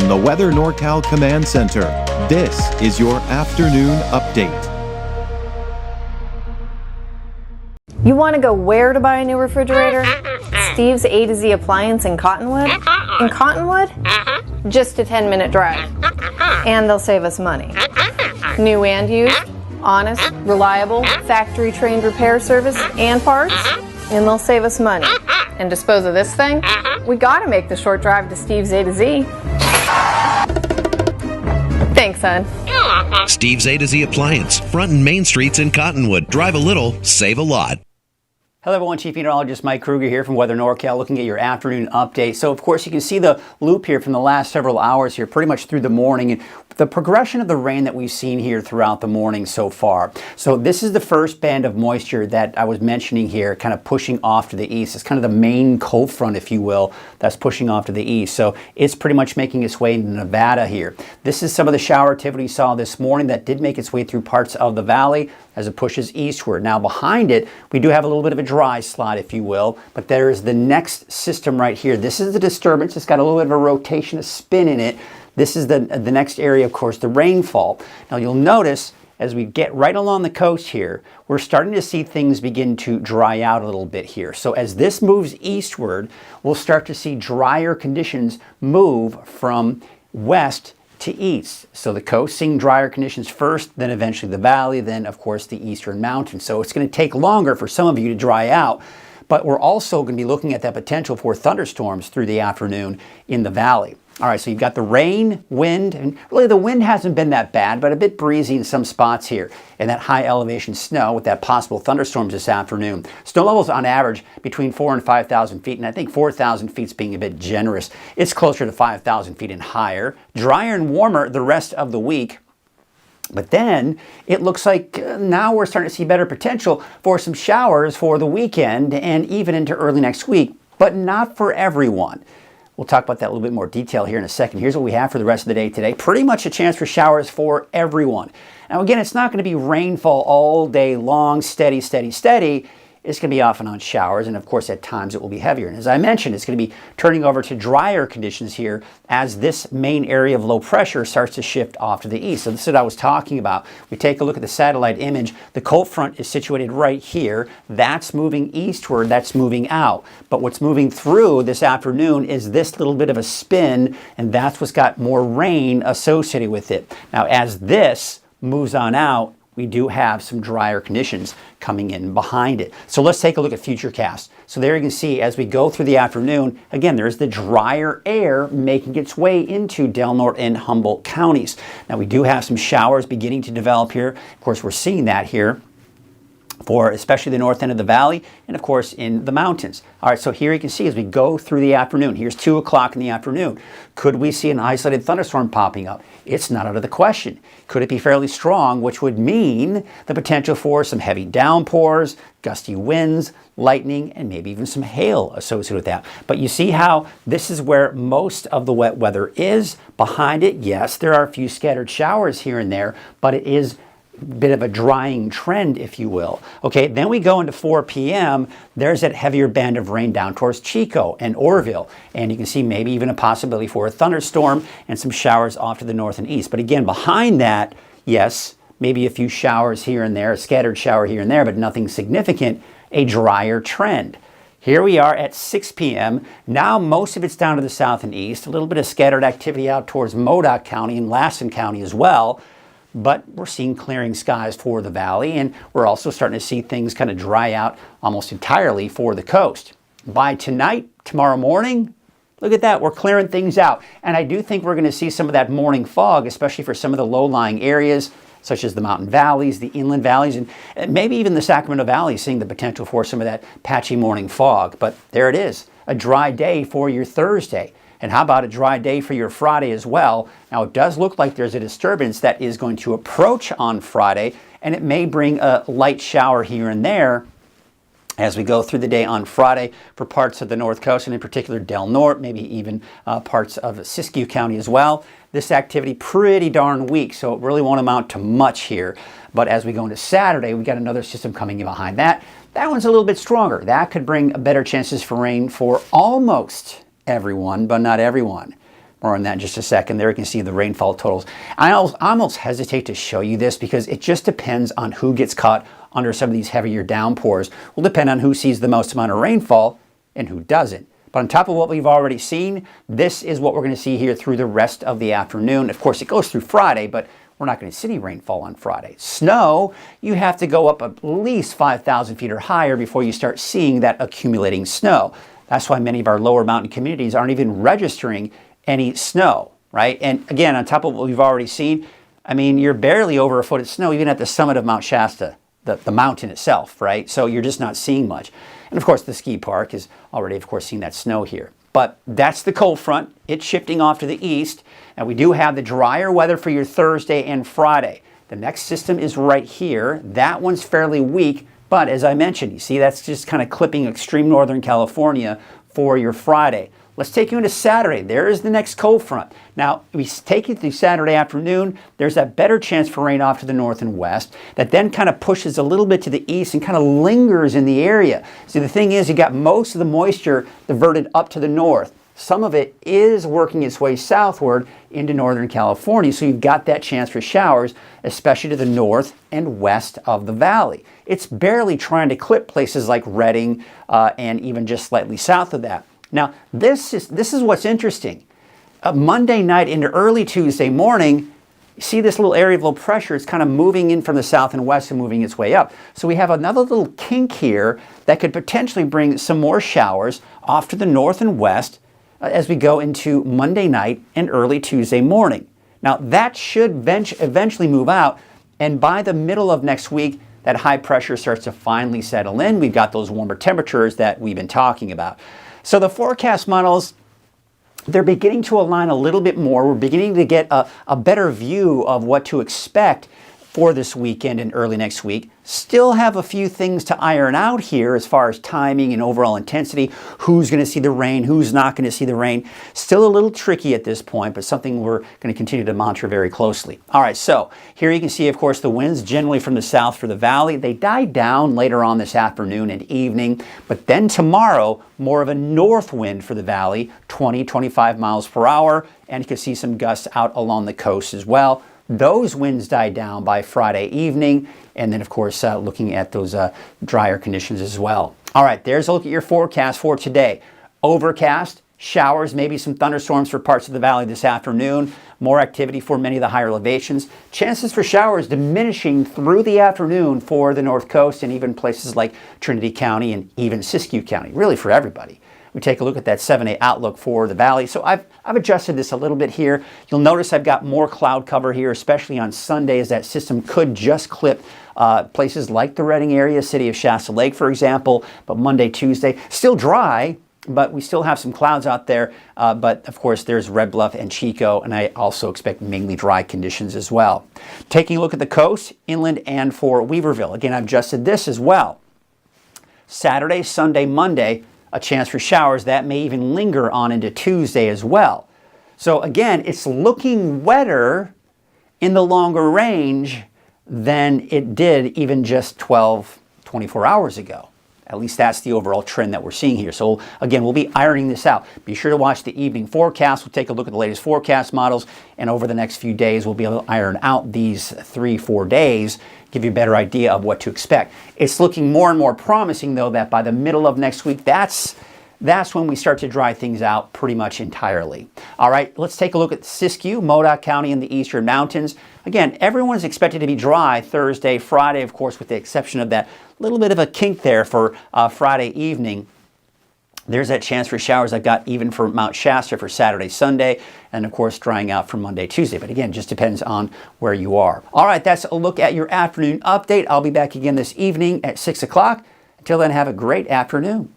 From the Weather NorCal Command Center, this is your afternoon update. You want to go where to buy a new refrigerator? Steve's A to Z Appliance in Cottonwood? In Cottonwood? Just a 10-minute drive. And they'll save us money. New and used, honest, reliable, factory-trained repair service and parts, and they'll save us money. And dispose of this thing? We gotta make the short drive to Steve's A to Z. Thanks, son. Steve's A to Z Appliance, front and main streets in Cottonwood. Drive a little, save a lot. Hello everyone, Chief Meteorologist Mike Krueger here from Weather NorCal, looking at your afternoon update. So of course you can see the loop here from the last several hours here, pretty much through the morning, and the progression of the rain that we've seen here throughout the morning so far. So this is the first band of moisture that I was mentioning here, kind of pushing off to the east. It's kind of the main cold front, if you will, that's pushing off to the east. So it's pretty much making its way into Nevada here. This is some of the shower activity we saw this morning that did make its way through parts of the valley as it pushes eastward. Now behind it, we do have a little bit of a dry slot, if you will, but there is the next system right here. This is the disturbance. It's got a little bit of a rotation, a spin in it. This is the next area, of course, the rainfall. Now you'll notice as we get right along the coast here, we're starting to see things begin to dry out a little bit here. So as this moves eastward, we'll start to see drier conditions move from west to east. So the coast seeing drier conditions first, then eventually the valley, then of course the eastern mountains. So it's going to take longer for some of you to dry out, but we're also going to be looking at that potential for thunderstorms through the afternoon in the valley. All right, so you've got the rain, wind, and really the wind hasn't been that bad, but a bit breezy in some spots here, and that high elevation snow with that possible thunderstorms this afternoon. Snow levels on average between 4,000 and 5,000 feet, and I think 4,000 feet is being a bit generous. It's closer to 5,000 feet and higher. Drier and warmer the rest of the week. But then it looks like now we're starting to see better potential for some showers for the weekend and even into early next week, but not for everyone. We'll talk about that in a little bit more detail here in a second. Here's what we have for the rest of the day today. Pretty much a chance for showers for everyone. Now again, it's not going to be rainfall all day long, steady, steady, steady. It's going to be off and on showers, and of course at times it will be heavier. And as I mentioned, it's going to be turning over to drier conditions here as this main area of low pressure starts to shift off to the east. So this is what I was talking about. We take a look at the satellite image. The cold front is situated right here. That's moving eastward, that's moving out. But what's moving through this afternoon is this little bit of a spin, and that's what's got more rain associated with it. Now as this moves on out, we do have some drier conditions coming in behind it. So let's take a look at futurecast. So there you can see as we go through the afternoon, again, there's the drier air making its way into Del Norte and Humboldt counties. Now we do have some showers beginning to develop here. Of course, we're seeing that here for especially the north end of the valley and of course in the mountains. All right, so here you can see as we go through the afternoon, here's 2 o'clock in the afternoon. Could we see an isolated thunderstorm popping up? It's not out of the question. Could it be fairly strong, which would mean the potential for some heavy downpours, gusty winds, lightning, and maybe even some hail associated with that. But you see how this is where most of the wet weather is. Behind it, yes, there are a few scattered showers here and there, but it is bit of a drying trend, if you will. Okay, then we go into 4 p.m. There's that heavier band of rain down towards Chico and Oroville, and you can see maybe even a possibility for a thunderstorm and some showers off to the north and east. But again, behind that, yes, maybe a few showers here and there, a scattered shower here and there, but nothing significant, a drier trend. Here we are at 6 p.m. Now most of it's down to the south and east, a little bit of scattered activity out towards Modoc County and Lassen County as well. But we're seeing clearing skies for the valley, and we're also starting to see things kind of dry out almost entirely for the coast. By tonight, tomorrow morning, look at that, we're clearing things out. And I do think we're going to see some of that morning fog, especially for some of the low-lying areas, such as the mountain valleys, the inland valleys, and maybe even the Sacramento Valley, seeing the potential for some of that patchy morning fog. But there it is, a dry day for your Thursday. And how about a dry day for your Friday as well? Now, it does look like there's a disturbance that is going to approach on Friday, and it may bring a light shower here and there as we go through the day on Friday for parts of the North Coast, and in particular Del Norte, maybe even parts of Siskiyou County as well. This activity pretty darn weak, so it really won't amount to much here. But as we go into Saturday, we got another system coming in behind that. That one's a little bit stronger. That could bring better chances for rain for almost everyone, but not everyone. More on that in just a second. There you can see the rainfall totals. I almost hesitate to show you this because it just depends on who gets caught under some of these heavier downpours. Will depend on who sees the most amount of rainfall and who doesn't. But on top of what we've already seen, this is what we're going to see here through the rest of the afternoon. Of course, it goes through Friday, but we're not going to see any rainfall on Friday. Snow, you have to go up at least 5,000 feet or higher before you start seeing that accumulating snow. That's why many of our lower mountain communities aren't even registering any snow, right? And again, on top of what we've already seen, I mean, you're barely over a foot of snow even at the summit of Mount Shasta, the mountain itself, right? So you're just not seeing much. And of course, the ski park is already, of course, seeing that snow here. But that's the cold front. It's shifting off to the east. And we do have the drier weather for your Thursday and Friday. The next system is right here. That one's fairly weak. But as I mentioned, you see that's just kind of clipping extreme northern California for your Friday. Let's take you into Saturday. There is the next cold front. Now, we take you through Saturday afternoon. There's that better chance for rain off to the north and west that then kind of pushes a little bit to the east and kind of lingers in the area. See, the thing is, you got most of the moisture diverted up to the north. Some of it is working its way southward into northern California, so you've got that chance for showers, especially to the north and west of the valley. It's barely trying to clip places like Redding and even just slightly south of that. Now, this is what's interesting. Monday night into early Tuesday morning, you see this little area of low pressure. It's kind of moving in from the south and west and moving its way up. So we have another little kink here that could potentially bring some more showers off to the north and west as we go into Monday night and early Tuesday morning. Now, that should eventually move out, and by the middle of next week, that high pressure starts to finally settle in. We've got those warmer temperatures that we've been talking about. So the forecast models, they're beginning to align a little bit more. We're beginning to get a better view of what to expect for this weekend and early next week. Still have a few things to iron out here as far as timing and overall intensity. Who's going to see the rain? Who's not going to see the rain? Still a little tricky at this point, but something we're going to continue to monitor very closely. All right, so here you can see, of course, the winds generally from the south for the valley. They die down later on this afternoon and evening, but then tomorrow, more of a north wind for the valley, 20, 25 miles per hour, and you can see some gusts out along the coast as well. Those winds die down by Friday evening, and then, of course, looking at those drier conditions as well. All right, there's a look at your forecast for today. Overcast, showers, maybe some thunderstorms for parts of the valley this afternoon. More activity for many of the higher elevations. Chances for showers diminishing through the afternoon for the North Coast and even places like Trinity County and even Siskiyou County, really for everybody. We take a look at that 7-day outlook for the valley. So I've adjusted this a little bit here. You'll notice I've got more cloud cover here, especially on Sunday, as that system could just clip places like the Redding area, city of Shasta Lake, for example. But Monday, Tuesday, still dry, but we still have some clouds out there. But of course, there's Red Bluff and Chico, and I also expect mainly dry conditions as well. Taking a look at the coast, inland, and for Weaverville. Again, I've adjusted this as well. Saturday, Sunday, Monday, a chance for showers that may even linger on into Tuesday as well. So again, it's looking wetter in the longer range than it did even just 12, 24 hours ago. At least that's the overall trend that we're seeing here. So again, we'll be ironing this out. Be sure to watch the evening forecast. We'll take a look at the latest forecast models, and over the next few days, we'll be able to iron out these 3-4 days, give you a better idea of what to expect. It's looking more and more promising, though, that by the middle of next week, that's when we start to dry things out pretty much entirely. All right, let's take a look at Siskiyou, Modoc County, and the Eastern Mountains. Again, everyone's expected to be dry Thursday, Friday, of course, with the exception of that little bit of a kink there for Friday evening. There's that chance for showers I've got even for Mount Shasta for Saturday, Sunday, and of course drying out for Monday, Tuesday. But again, just depends on where you are. All right, that's a look at your afternoon update. I'll be back again this evening at 6 o'clock. Until then, have a great afternoon.